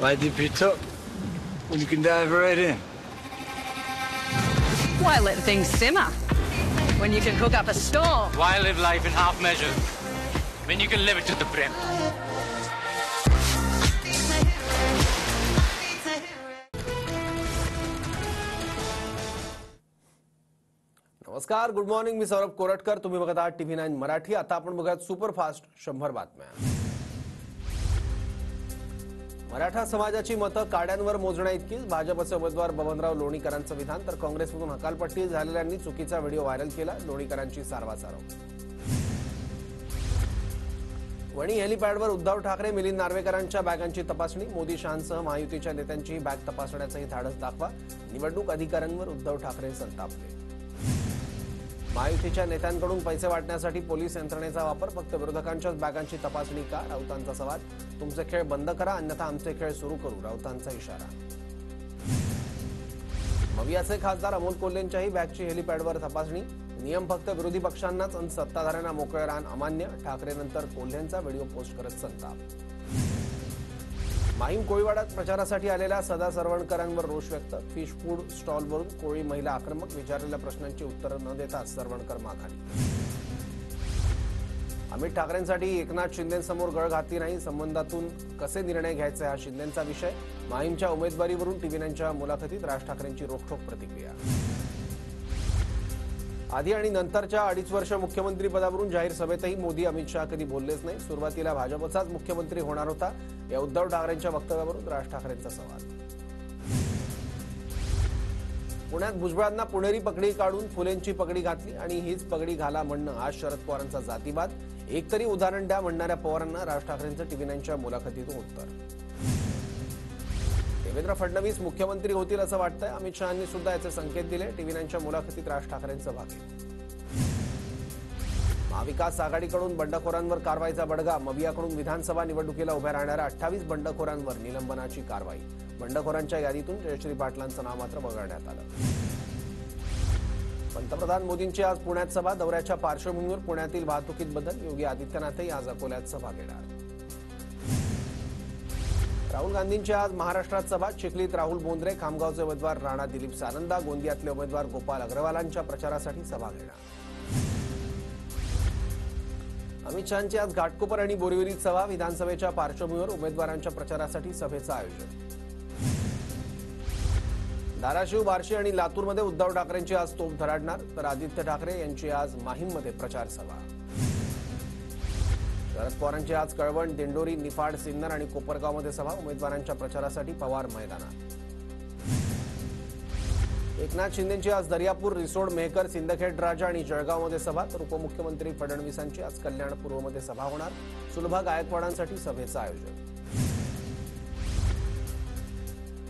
Why dip it up when you can dive right in? Why let things simmer when you can cook up a storm? Why live life in half measures when you can live it to the brim? नमस्कार, good morning. मी सौरभ कोरटकर. तुम्ही बघत आहात TV9 Marathi. आता आपण बघूयात superfast 100 बातम्या. मराठा समाजाची मतं काड्यांवर मोजण्या इतकीच भाजपचे उमेदवार बबनराव लोणीकरांचं विधान. तर काँग्रेसमधून हकालपट्टी झालेल्यांनी चुकीचा व्हिडिओ व्हायरल केला. लोणीकरांची सारवासारव. वणी हेलिपॅडवर उद्धव ठाकरे मिलिंद नार्वेकरांच्या बॅगांची तपासणी. मोदी शहांसह महायुतीच्या नेत्यांची बॅग तपासण्याचंही धाडस दाखवा. निवडणूक अधिकाऱ्यांवर उद्धव ठाकरे संतापले. महायुतीच्या नेत्यांकडून पैसे वाटण्यासाठी पोलीस यंत्रणेचा वापर. फक्त विरोधकांच्याच बॅगांची तपासणी का? राऊतांचा सवाल. तुमचे खेळ बंद करा, अन्यथा आमचे खेळ सुरू करू. राऊतांचा इशारा. मवियाचे खासदार अमोल कोल्हेंच्याही बॅगची हेलिपॅडवर तपासणी. नियम फक्त विरोधी पक्षांनाच आणि सत्ताधाऱ्यांना मोकळे राहण अमान्य. ठाकरेनंतर कोल्हेंचा व्हिडिओ पोस्ट करत संताप. माहीम कोळीवाड्यात प्रचारासाठी आलेल्या सदा सरवणकरांवर रोष व्यक्त. फिश फूड स्टॉलवरून कोळी महिला आक्रमक. विचारलेल्या प्रश्नांची उत्तरं न देता सरवणकर माघारी. अमित ठाकरेंसाठी एकनाथ शिंदेंसमोर गळ घातली नाही. संबंधातून कसे निर्णय घ्यायचे हा शिंदेंचा विषय. माहीमच्या उमेदवारीवरून TV9च्या मुलाखतीत राज ठाकरेंची रोखठोक प्रतिक्रिया. आधी आणि नंतरच्या 2.5 वर्ष मुख्यमंत्री पदावरून जाहीर सभेतही मोदी अमित शहा कधी बोललेच नाही. सुरुवातीला भाजपचाच मुख्यमंत्री होणार होता. या उद्धव ठाकरेंच्या वक्तव्यावरून राज ठाकरेंचा सवाल. पुण्यात भुजबळांना पुणेरी पगडी काढून फुलेंची पगडी घातली आणि हीच पगडी घाला म्हणणं आज शरद पवारांचा जातीवाद. एकतरी उदाहरण द्या म्हणणाऱ्या पवारांना राज ठाकरेंचं TV9च्या मुलाखतीतून उत्तर. देवेंद्र फडणवीस मुख्यमंत्री होतील असं वाटतंय. अमित शहांनी सुद्धा याचे संकेत दिले. TV9च्या मुलाखतीत राज ठाकरेंचं भाकीत. महाविकास आघाडीकडून बंडखोरांवर कारवाईचा बडगा. मवियाकडून विधानसभा निवडणुकीला उभ्या राहणाऱ्या 28 बंडखोरांवर निलंबनाची कारवाई. बंडखोरांच्या यादीतून जयश्री पाटलांचं नाव मात्र वगळण्यात आलं. पंतप्रधान मोदींची आज पुण्यात सभा. दौऱ्याच्या पार्श्वभूमीवर पुण्यातील वाहतुकीत बदल. योगी आदित्यनाथही आज अकोल्यात सभा घेणार. राहुल गांधींची आज महाराष्ट्रात सभा. चिखलीत राहुल बोंद्रे, खामगावचे उमेदवार राणा दिलीप सानंदा, गोंदियातले उमेदवार गोपाल अग्रवालांच्या प्रचारासाठी सभा घेणार. अमित शहांची आज घाटकोपर आणि बोरिवलीत सभा. विधानसभेच्या पार्श्वभूमीवर उमेदवारांच्या प्रचारासाठी सभेचं आयोजन. धाराशिव, बार्शी आणि लातूरमध्ये उद्धव ठाकरेंची आज तोफ धडाडणार. तर आदित्य ठाकरे यांची आज माहीममध्ये प्रचार सभा. शरद पवारांची आज कळवण, दिंडोरी, निफाड, सिन्नर आणि कोपरगावमध्ये सभा. उमेदवारांच्या प्रचारासाठी पवार मैदानात. एकनाथ शिंदेंची आज दर्यापूर, रिसोड, मेहकर, सिंदखेड राजा आणि जळगावमध्ये सभा. तर उपमुख्यमंत्री फडणवीसांची आज कल्याणपूर्वमध्ये सभा होणार. सुलभा गायकवाडांसाठी सभेचं आयोजन.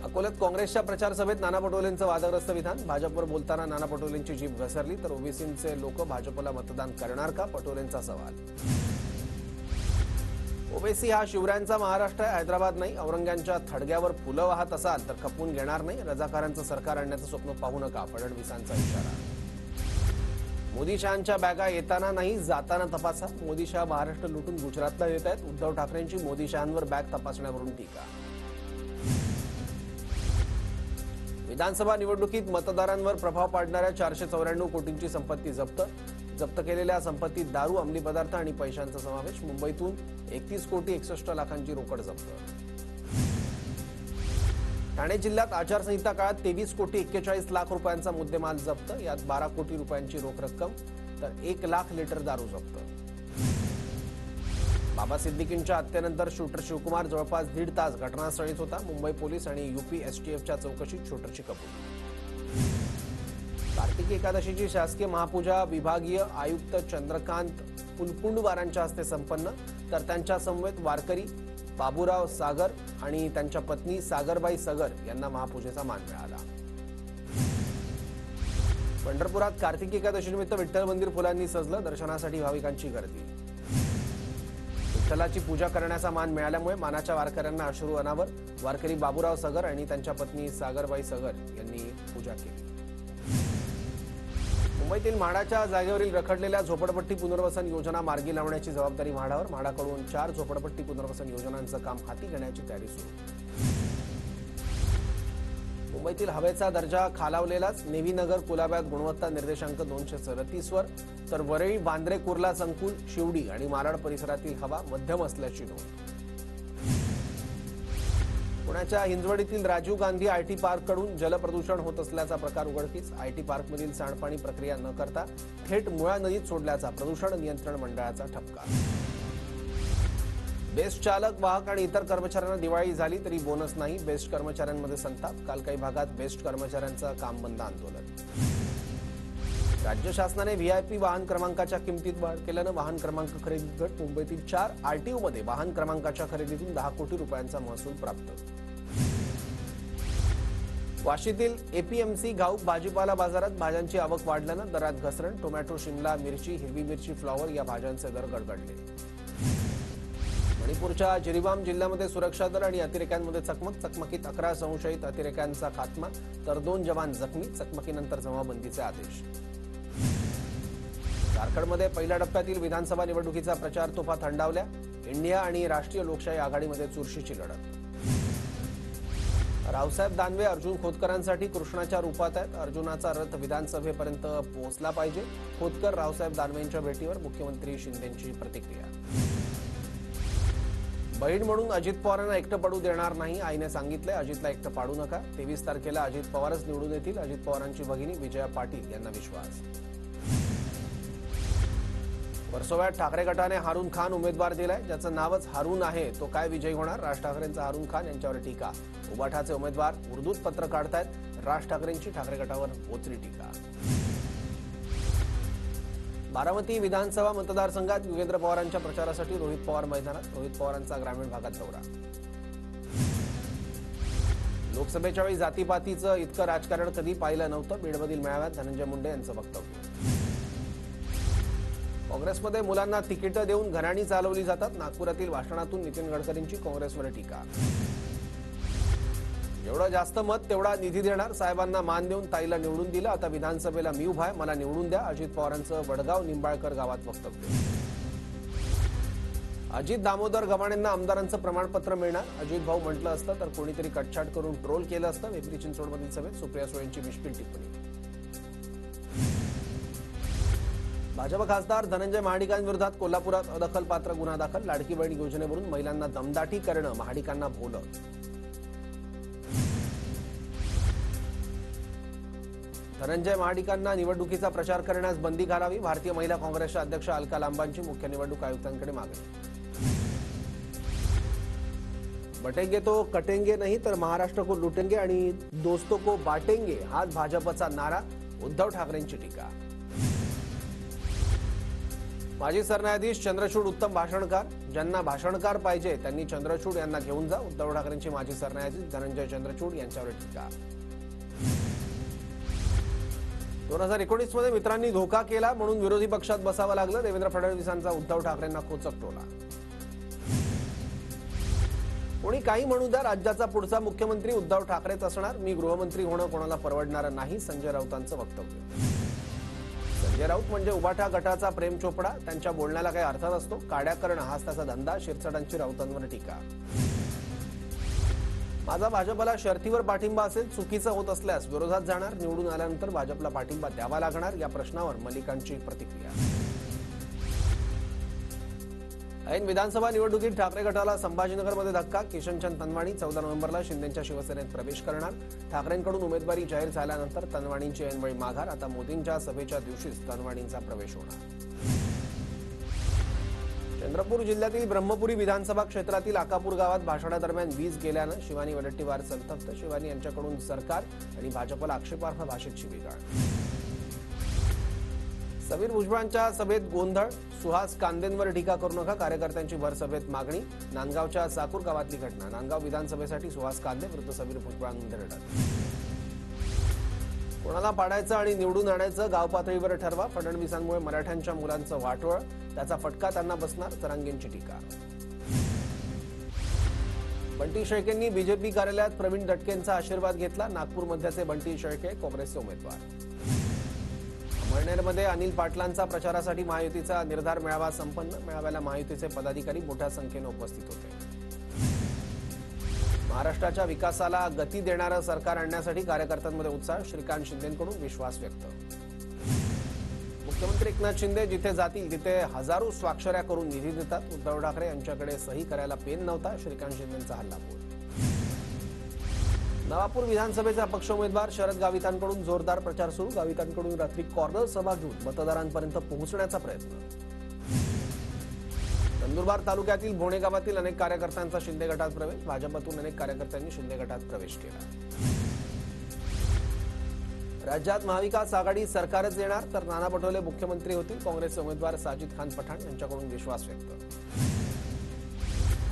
अकोल्यात काँग्रेसच्या प्रचार सभेत नाना पटोलेंचं वादग्रस्त विधान. भाजपवर बोलताना नाना पटोलेंची जीभ घसरली. तर ओबीसींचे लोक भाजपला मतदान करणार का? पटोलेंचा सवाल. ओबीसी हा शिवरायांचा महाराष्ट्र आहे, हैदराबाद नाही. औरंग्यांच्या थडग्यावर फुलं वाहत असाल तर खपवून घेणार नाही. रजाकारांचं सरकार आणण्याचं स्वप्न पाहू नका. फडणवीसांचा इशारा. मोदी शहांच्या बॅगा येताना नाही जाताना तपासा. मोदी शहा महाराष्ट्र लुटून गुजरातला येत आहेत. उद्धव ठाकरेंची मोदी शहांवर बॅग तपासण्यावरून टीका. विधानसभा निवडणुकीत मतदारांवर प्रभाव पाडणाऱ्या 494 कोटींची संपत्ती जप्त. जप्त केलेल्या संपत्तीत दारू, अंमली पदार्थ आणि पैशांचा समावेश. मुंबईतून 31 कोटी 61 लाखांची रोकड जप्त. ठाणे जिल्ह्यात आचारसंहिता काळात 23 कोटी 41 लाख रुपयांचा मुद्देमाल जप्त. यात 12 कोटी रुपयांची रोख रक्कम तर 1 लाख लिटर दारू जप्त. बाबा सिद्दीकींच्या हत्येनंतर शूटर शिवकुमार जवळपास 1.5 तास घटनास्थळीच होता. मुंबई पोलीस आणि UP STFच्या चौकशीत शूटरची कबुली. कार्तिकी एकादशीची शासकीय महापूजा विभागीय आयुक्त चंद्रकांत फुलकुंडवारांच्या हस्ते संपन्न. तर त्यांच्या समवेत वारकरी बाबूराव सागर आणि त्यांच्या पत्नी सागरबाई सगर यांना महापूजेचा मान मिळाला. पंढरपुरात कार्तिकी एकादशीनिमित्त विठ्ठल मंदिर फुलांनी सजलं. दर्शनासाठी भाविकांची गर्दी. विठ्ठलाची पूजा करण्याचा मान मिळाल्यामुळे मानाच्या वारकऱ्यांना अश्रू अनावर. वारकरी बाबूराव सगर आणि त्यांच्या पत्नी सागरबाई सगर यांनी पूजा केली. मुंबईतील म्हाडाच्या जागेवरील रखडलेल्या झोपडपट्टी पुनर्वसन योजना मार्गी लावण्याची जबाबदारी म्हाडावर. म्हाडाकडून 4 झोपडपट्टी पुनर्वसन योजनांचं काम हाती घेण्याची तयारी सुरू. मुंबईतील हवेचा दर्जा खालावलेलाच. नेव्हीनगर कुलाब्यात गुणवत्ता निर्देशांक 237 वर, तर वरळी, बांद्रे कुर्ला संकुल, शिवडी आणि मालाड परिसरातील हवा मध्यम असल्याची नोंद. पुण्याच्या हिंजवडीतील राजीव गांधी आयटी पार्ककडून जलप्रदूषण होत असल्याचा प्रकार उघडकीस. आयटी पार्कमधील सांडपाणी प्रक्रिया न करता थेट मुळा नदीत सोडल्याचा प्रदूषण नियंत्रण मंडळाचा ठपका. बेस्ट चालक, वाहक आणि इतर कर्मचाऱ्यांना दिवाळी झाली तरी बोनस नाही. बेस्ट कर्मचाऱ्यांमध्ये संताप. काल काही भागात बेस्ट कर्मचाऱ्यांचं काम बंद आंदोलन. राज्य शासनाने व्हीआयपी वाहन क्रमांकाच्या किमतीत वाढ केल्यानं वाहन क्रमांक खरेदी गट. मुंबईतील 4 आरटीओमध्ये वाहन क्रमांकाच्या खरेदीतून 10 कोटी रुपयांचा महसूल प्राप्त. वाशीतील एपीएमसी घाऊक भाजीपाला बाजारात भाज्यांची आवक वाढल्यानं दरात घसरण. टोमॅटो, शिमला मिरची, हिरवी मिरची, फ्लॉवर या भाज्यांचे दर गडगडले. मणिपूरच्या जिरीबाम जिल्ह्यामध्ये सुरक्षा दल आणि अतिरेक्यांमध्ये चकमकीत 11 संशयित अतिरेक्यांचा खात्मा, तर 2 जवान जखमी. चकमकीनंतर जमावबंदीचे आदेश. झारखंडमध्ये पहिल्या टप्प्यातील विधानसभा निवडणुकीचा प्रचार तोफा थंडावल्या. इंडिया आणि राष्ट्रीय लोकशाही आघाडीमध्ये चुरशीची लढत. रावसाहेब दानवे अर्जुन खोतकरांसाठी कृष्णाच्या रूपात आहेत. अर्जुनाचा रथ विधानसभेपर्यंत पोहोचला पाहिजे. खोतकर रावसाहेब दानवेंच्या भेटीवर मुख्यमंत्री शिंदेंची प्रतिक्रिया. बहीण म्हणून अजित पवारांना एकटं पडू देणार नाही, आईने सांगितलंय. अजितला एकटं पाडू नका. 23 तारखेला अजित पवारच निवडून येतील. अजित पवारांची भगिनी विजया पाटील यांना विश्वास. वर्सोव्यात ठाकरे गटाने हारून खान उमेदवार दिलाय. ज्याचं नावच हारून आहे तो काय विजयी होणार. राज ठाकरेंचा हारून खान यांच्यावर टीका. उबाठाचे उमेदवार उर्दूत पत्र काढतायत. राज ठाकरेंची ठाकरे गटावर बोचरी टीका. बारामती विधानसभा मतदारसंघात युगेंद्र पवारांच्या प्रचारासाठी रोहित पवार मैदानात. रोहित पवारांचा ग्रामीण भागात दौरा. लोकसभेच्या वेळी जातीपातीचं इतकं राजकारण कधी पाहिलं नव्हतं. बीडमधील मेळाव्यात धनंजय मुंडे यांचं वक्तव्य. काँग्रेसमध्ये मुलांना तिकीटं देऊन घराणी चालवली जातात. नागपुरातील भाषणातून नितीन गडकरींची काँग्रेसवर टीका. जेवढं जास्त मत तेवढा निधी देणार. साहेबांना मान देऊन ताईला निवडून दिलं. आता विधानसभेला मी उभा आहे, मला निवडून द्या. अजित पवारांचं वडगाव निंबाळकर गावात वक्तव्य. अजित दामोदर गव्हाणेंना आमदारांचं प्रमाणपत्र मिळणार. अजित भाऊ म्हटलं असतं तर कोणीतरी कटछाट करून ट्रोल केलं असतं. पिंपरी चिंचवडमधील सभेत सुप्रिया सुळेंची मिष्किल टिप्पणी. भाजप खासदार धनंजय महाडिकांविरोधात कोल्हापुरात अदखलपात्र गुन्हा दाखल. लाडकी बहीण योजनेवरून महिलांना दमदाटी करणं महाडिकांना भोवलं. धनंजय महाडिकांना निवडणुकीचा प्रचार करण्यास बंदी घालावी. भारतीय महिला काँग्रेसच्या अध्यक्ष अलका लांबांची मुख्य निवडणूक आयुक्तांकडे मागणी. बटेंगे तो कटेंगे नहीं तर महाराष्ट्र को लुटेंगे आणि दोस्तों को बाटेंगे हाच भाजपचा नारा. उद्धव ठाकरेंची टीका. माजी सरन्यायाधीश चंद्रचूड उत्तम भाषणकार. ज्यांना भाषणकार पाहिजे त्यांनी चंद्रचूड यांना घेऊन जा. उद्धव ठाकरेंची माजी सरन्यायाधीश धनंजय चंद्रचूड यांच्यावर टीका. 2019 मध्ये मित्रांनी धोका केला म्हणून विरोधी पक्षात बसावं लागलं. देवेंद्र फडणवीसांचा उद्धव ठाकरेंना खोचक टोला. कोणी काही म्हणू द्या, राज्याचा पुढचा मुख्यमंत्री उद्धव ठाकरेच असणार. मी गृहमंत्री होणं कोणाला परवडणारं नाही. संजय राऊतांचं वक्तव्य. संजय राऊत म्हणजे उबाठा गटाचा प्रेम चोपडा. त्यांच्या बोलण्याला काही अर्थ नसतो. काड्या करणं हाच त्याचा धंदा. शिरसाटांची राऊतांवर टीका. माझा भाजपला शर्थीवर पाठिंबा असेल. चुकीचं होत असल्यास विरोधात जाणार. निवडून आल्यानंतर भाजपला पाठिंबा द्यावा लागणार. या प्रश्नावर मलिकांची प्रतिक्रिया. ऐन विधानसभा निवडणुकीत ठाकरे गटाला संभाजीनगरमध्ये धक्का. किशनचंद तनवाणी 14 नोव्हेंबरला शिंदेच्या शिवसेनेत प्रवेश करणार. ठाकरेंकडून उमेदवारी जाहीर झाल्यानंतर तनवाणींची ऐनवेळी माघार. आता मोदींच्या सभेच्या दिवशीच तनवाणींचा प्रवेश होणार. चंद्रपूर जिल्ह्यातील ब्रह्मपुरी विधानसभा क्षेत्रातील आकापूर गावात भाषणादरम्यान वीज गेल्यानं शिवानी वडेट्टीवार संतप्त. शिवानी यांच्याकडून सरकार आणि भाजपला आक्षेपार्ह भाषेत शिवीगाळ. समीर भुजबळांच्या सभेत गोंधळ. सुहास कांदेंवर टीका करू नका. कार्यकर्त्यांची भर सभेत मागणी. नांदगावच्या साकूर गावातली घटना. नांदगाव विधानसभेसाठी सुहास कांदे विरुद्ध समीर भुजबळांमध्ये लढत. कोणाला पाडायचं आणि निवडून आणायचं गाव पातळीवर ठरवा. फडणवीसांमुळे मराठ्यांच्या मुलांचं वाटोळ. त्याचा फटका त्यांना बसणार. तरांगेंची टीका. बंटी शेळकेंनी बीजेपी कार्यालयात प्रवीण दटकेंचा आशीर्वाद घेतला. नागपूरमध्येचे बंटी शेळके काँग्रेसचे उमेदवार. अमळनेरमध्ये अनिल पाटलांचा प्रचारासाठी महायुतीचा निर्धार मेळावा संपन्न. मेळाव्याला महायुतीचे पदाधिकारी मोठ्या संख्येने उपस्थित होते. महाराष्ट्राच्या विकासाला गती देणारं सरकार आणण्यासाठी कार्यकर्त्यांमध्ये उत्साह, श्रीकांत शिंदेंकडून विश्वास व्यक्त. मुख्यमंत्री एकनाथ शिंदे जिथे जातील तिथे हजारो स्वाक्षऱ्या करून निधी देतात. उद्धव ठाकरे यांच्याकडे सही करायला पेन नव्हता, श्रीकांत शिंदेंचा हल्लाबोल. नवापूर विधानसभेचे अपक्ष उमेदवार शरद गावितांकडून जोरदार प्रचार सुरू. गावितांकडून रात्री कॉर्नर सभा घेऊन मतदारांपर्यंत पोहोचण्याचा प्रयत्न. नंदुरबार तालुक्यातील भोणे गावातील अनेक कार्यकर्त्यांचा शिंदे गटात प्रवेश. भाजपतून अनेक कार्यकर्त्यांनी शिंदे गटात प्रवेश केला. राज्यात महाविकास आघाडी सरकारच येणार तर नाना पटोले मुख्यमंत्री होतील. काँग्रेसचे उमेदवार साजिद खान पठाण यांच्याकडून विश्वास व्यक्त.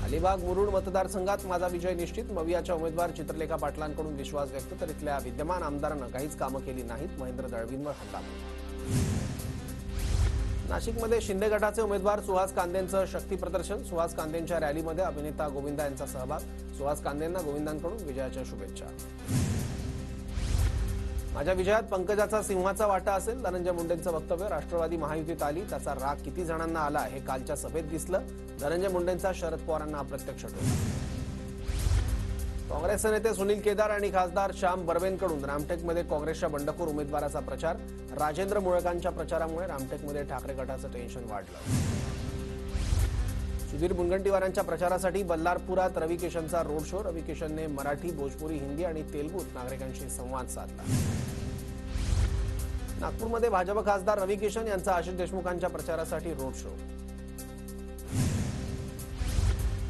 अलिबाग मुरुड मतदारसंघात माझा विजय निश्चित. मवियाच्या उमेदवार चित्रलेखा पाटलांकडून विश्वास व्यक्त. तर इथल्या विद्यमान आमदारांना काहीच कामं केली नाहीत. महेंद्र दळवींवर हल्ला. नाशिकमध्ये शिंदे गटाचे उमेदवार सुहास कांदेंचं शक्ती प्रदर्शन. सुहास कांदेंच्या रॅलीमध्ये अभिनेता गोविंदा यांचा सहभाग. सुहास कांदेंना गोविंदांकडून विजयाच्या शुभेच्छा. माझ्या विजयात पंकजाचा सिंहाचा वाटा असेल, धनंजय मुंडेंचं वक्तव्य. राष्ट्रवादी महायुतीत आली त्याचा राग किती जणांना आला हे कालच्या सभेत दिसलं. धनंजय मुंडेंचा शरद पवारांना अप्रत्यक्ष टोला. काँग्रेसचे नेते सुनील केदार आणि खासदार श्याम बर्वेंकडून रामटेकमध्ये काँग्रेसच्या बंडखोर उमेदवाराचा प्रचार. राजेंद्र मुळकांच्या प्रचारामुळे रामटेकमध्ये ठाकरे गटाचं टेन्शन वाढलं. सुधीर मुनगंटीवारांच्या प्रचारासाठी बल्लारपुरात रवी किशनचा रोड शो. रवी किशनने मराठी, भोजपुरी, हिंदी आणि तेलुगूत नागरिकांशी संवाद साधला. नागपूरमध्ये भाजप खासदार रवी किशन यांचा आशिष देशमुखांच्या प्रचारासाठी रोड शो.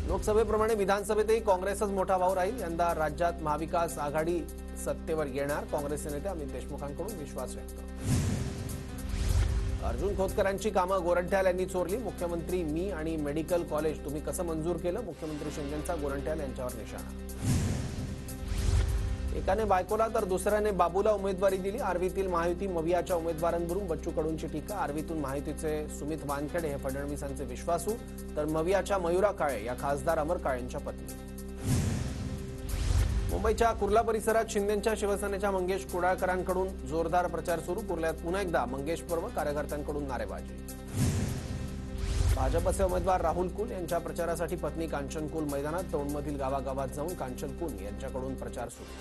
लोकसभेप्रमाणे विधानसभेतही काँग्रेसच मोठा भाऊ राहील. यंदा राज्यात महाविकास आघाडी सत्तेवर येणार. काँग्रेसचे नेते अमित देशमुखांकडून विश्वास व्यक्त. अर्जुन खोतकरांची कामं गोरंट्याल यांनी चोरली. मुख्यमंत्री मी आणि मेडिकल कॉलेज तुम्ही कसं मंजूर केलं? मुख्यमंत्री शिंदेंचा गोरंट्याल यांच्यावर निशाणा. एकाने बायकोला तर दुसऱ्याने बाबूला उमेदवारी दिली. आर्वीतील महायुती मवियाच्या उमेदवारांवरून बच्चू कडूंची टीका. आर्वीतून महायुतीचे सुमित वानखेडे हे फडणवीसांचे विश्वासू, तर मवियाच्या मयुरा काळे या खासदार अमर काळेंच्या पत्नी. मुंबईच्या कुर्ला परिसरात शिंदेंच्या शिवसेनेच्या मंगेश कुडाळकरांकडून जोरदार प्रचार सुरू. कुर्ल्यात पुन्हा एकदा मंगेश पर्व, कार्यकर्त्यांकडून नारेबाजी. भाजपचे उमेदवार राहुल कुल यांच्या प्रचारासाठी पत्नी कांचन कुल मैदानात. दौंडमधील गावागावात जाऊन कांचन कुल यांच्याकडून प्रचार सुरू.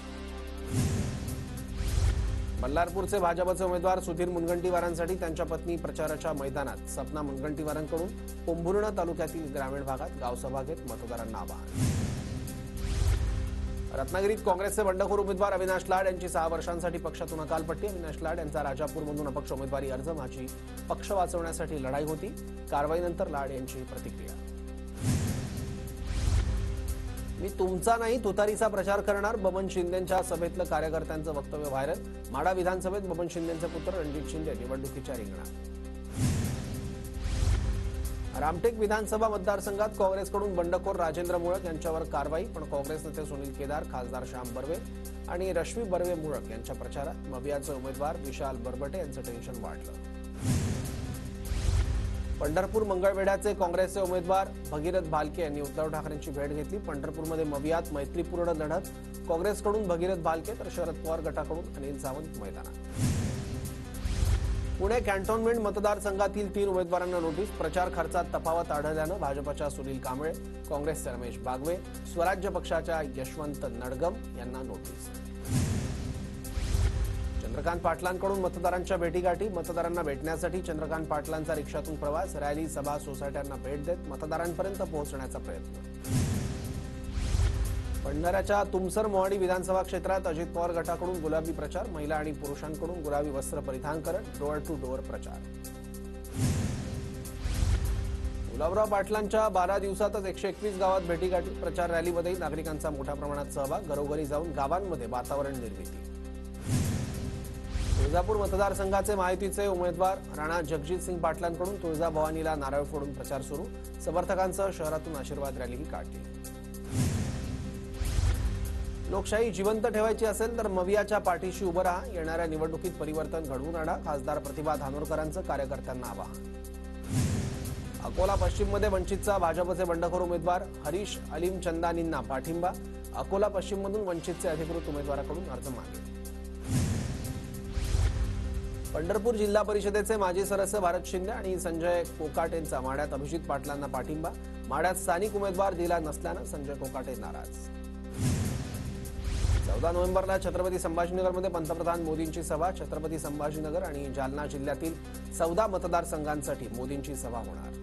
बल्लारपूरचे भाजपचे उमेदवार सुधीर मुनगंटीवारांसाठी त्यांच्या पत्नी प्रचाराच्या मैदानात. सपना मुनगंटीवारांकडून पोंभुर्णा तालुक्यातील ग्रामीण भागात गावसभा घेत मतदारांना आवाहन. रत्नागिरीत काँग्रेसचे बंडखोर उमेदवार अविनाश लाड यांची 6 वर्षांसाठी पक्षातून हकालपट्टी. अविनाश लाड यांचा राजापूरमधून अपक्ष उमेदवारी अर्ज. माझी पक्ष वाचवण्यासाठी लढाई होती. कारवाईनंतर लाड यांची प्रतिक्रिया. मी तुमचा नाही तुतारीचा प्रचार करणार. बबन शिंदेंच्या सभेतलं कार्यकर्त्यांचं वक्तव्य व्हायरल. माढा विधानसभेत बबन शिंदेंचे पुत्र रणजित शिंदे निवडणुकीच्या रिंगणात. रामटेक विधानसभा मतदारसंघात काँग्रेसकडून बंडखोर राजेंद्र मुळक यांच्यावर कारवाई. पण काँग्रेस नेते सुनील केदार, खासदार श्याम बर्वे आणि रश्मी बर्वे मुळक यांच्या प्रचारात मवियाचे उमेदवार विशाल बरबटे यांचं टेन्शन वाढलं. पंढरपूर मंगळवेढ्याचे काँग्रेसचे उमेदवार भगीरथ भालके यांनी उद्धव ठाकरेंची भेट घेतली. पंढरपूरमध्ये मवियात मैत्रीपूर्ण लढत. काँग्रेसकडून भगीरथ भालके तर शरद पवार गटाकडून अनिल सावंत मैदानात. पुणे कॅन्टोन्मेंट मतदारसंघातील 3 उमेदवारांना नोटीस. प्रचार खर्चात तफावत आढळल्यानं भाजपच्या सुनील कांबळे, काँग्रेसचे रमेश बागवे, स्वराज्य पक्षाच्या यशवंत नडगम यांना नोटीस. चंद्रकांत पाटलांकडून मतदारांच्या भेटीगाठी. मतदारांना भेटण्यासाठी चंद्रकांत पाटलांचा रिक्षातून प्रवास. रॅली, सभा, सोसायट्यांना भेट देत मतदारांपर्यंत पोहोचण्याचा प्रयत्न. भंडाऱ्याच्या तुमसर मोहाडी विधानसभा क्षेत्रात अजित पवार गटाकडून गुलाबी प्रचार. महिला आणि पुरुषांकडून गुलाबी वस्त्र परिधान करत डोअर टू डोअर प्रचार. गुलाबराव पाटलांच्या 12 दिवसातच 121 गावात भेटीगाठी. प्रचार रॅलीमध्ये नागरिकांचा मोठ्या प्रमाणात सहभाग. घरोघरी जाऊन गावांमध्ये वातावरण निर्मिती. तुळजापूर मतदारसंघाचे महायुतीचे उमेदवार राणा जगजितसिंग पाटलांकडून तुळजाभवानीला नारळ फोडून प्रचार सुरू. समर्थकांसह शहरातून आशीर्वाद रॅलीही काढली. लोकशाही जिवंत ठेवायची असेल तर मवियाच्या पाठीशी उभं राहा. येणाऱ्या निवडणुकीत परिवर्तन घडवून आणा. खासदार प्रतिभा धानोरकरांचं कार्यकर्त्यांना आवाहन. अकोला पश्चिममध्ये वंचितचा भाजपचे बंडखोर उमेदवार हरीश अलीम चंदानींना पाठिंबा. अकोला पश्चिममधून वंचितचे अधिकृत उमेदवाराकडून अर्ज मागे. पंढरपूर जिल्हा परिषदेचे माजी सदस्य भारत शिंदे आणि संजय कोकाटेंचा माढ्यात अभिजित पाटलांना पाठिंबा. माढ्यात स्थानिक उमेदवार दिला नसल्यानं संजय कोकाटे नाराज. 14 नोव्हेंबरला छत्रपती संभाजीनगरमध्ये पंतप्रधान मोदींची सभा. छत्रपती संभाजीनगर आणि जालना जिल्ह्यातील 14 मतदारसंघांसाठी मोदींची सभा होणार.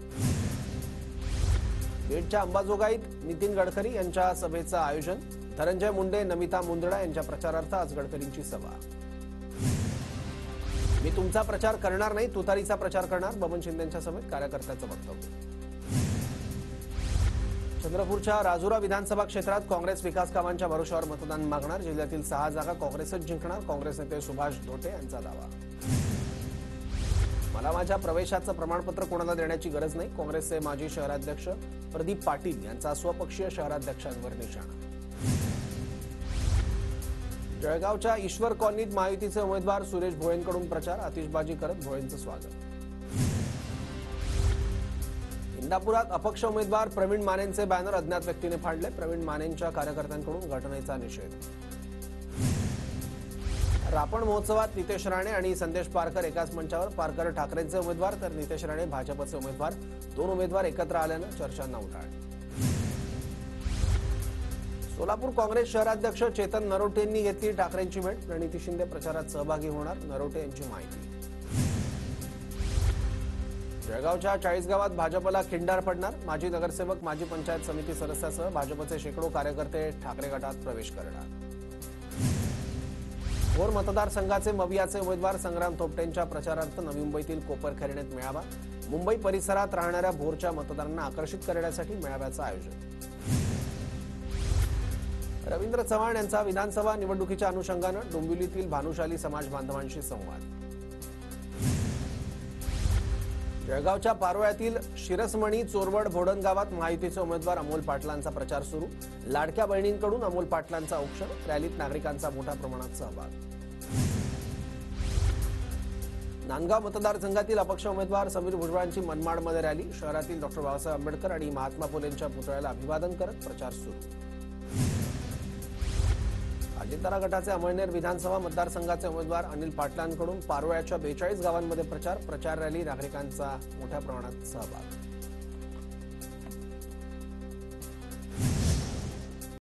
बीडच्या अंबाजोगाईत नितीन गडकरी यांच्या सभेचं आयोजन. धनंजय मुंडे, नमिता मुंदडा यांच्या प्रचारार्थ आज गडकरींची सभा. मी तुमचा प्रचार करणार नाही, तुतारीचा प्रचार करणार. बबन शिंदेंच्या सभेत कार्यकर्त्याचं वक्तव्य. चंद्रपूरच्या राजुरा विधानसभा क्षेत्रात काँग्रेस विकास कामांच्या भरोश्यावर मतदान मागणार. जिल्ह्यातील 6 जागा काँग्रेसच जिंकणार. काँग्रेस नेते सुभाष धोटे यांचा दावा. मला माझ्या प्रवेशाचं प्रमाणपत्र कोणाला देण्याची गरज नाही. काँग्रेसचे माजी शहराध्यक्ष प्रदीप पाटील यांचा स्वपक्षीय शहराध्यक्षांवर निशाणा. जळगावच्या ईश्वर कॉलनीत महायुतीचे उमेदवार सुरेश भोळेंकडून प्रचार. आतिषबाजी करत भोळेंचं स्वागत. इंदापुरात अपक्ष उमेदवार प्रवीण मानेंचे बॅनर अज्ञात व्यक्तीने फाडले. प्रवीण मानेंच्या कार्यकर्त्यांकडून घटनेचा निषेध. रापण महोत्सवात नितेश राणे आणि संदेश पारकर एकाच मंचावर. पारकर ठाकरेंचे उमेदवार तर नितेश राणे भाजपचे उमेदवार. 2 उमेदवार एकत्र आल्यानं चर्चांना उधाण. सोलापूर काँग्रेस शहराध्यक्ष चेतन नरोटे यांनी घेतली ठाकरेंची भेट. प्रणिती शिंदे प्रचारात सहभागी होणार. नरोटे यांची माहिती. जळगावच्या 40 गावात भाजपला खिंडार पडणार. माजी नगरसेवक, माजी पंचायत समिती सदस्यासह भाजपचे शेकडो कार्यकर्ते ठाकरे गटात प्रवेश करणार. भोर मतदारसंघाचे मवियाचे उमेदवार संग्राम थोपटेंच्या प्रचारार्थ नवी मुंबईतील कोपरखैरण्यात मेळावा. मुंबई परिसरात राहणाऱ्या भोरच्या मतदारांना आकर्षित करण्यासाठी मेळाव्याचं आयोजन. रवींद्र चव्हाण यांचा विधानसभा निवडणुकीच्या अनुषंगानं डोंबिवलीतील भानुशाली समाज बांधवांशी संवाद. जळगावच्या पारोळ्यातील शिरसमणी, चोरवड, भोडण गावात महायुतीचे उमेदवार अमोल पाटलांचा प्रचार सुरू. लाडक्या बहिणींकडून अमोल पाटलांचा औक्षण. रॅलीत नागरिकांचा मोठ्या प्रमाणात सहभाग. नांदगाव मतदारसंघातील अपक्ष उमेदवार समीर भुजबळांची मनमाडमध्ये रॅली. शहरातील डॉ. बाबासाहेब आंबेडकर आणि महात्मा फुलेंच्या पुतळ्याला अभिवादन करत प्रचार सुरू. अजिंतारा गटाचे अमळनेर विधानसभा मतदारसंघाचे उमेदवार अनिल पाटलांकडून पारोळ्याच्या 42 गावांमध्ये प्रचार रॅली. नागरिकांचा मोठ्या प्रमाणात सहभाग.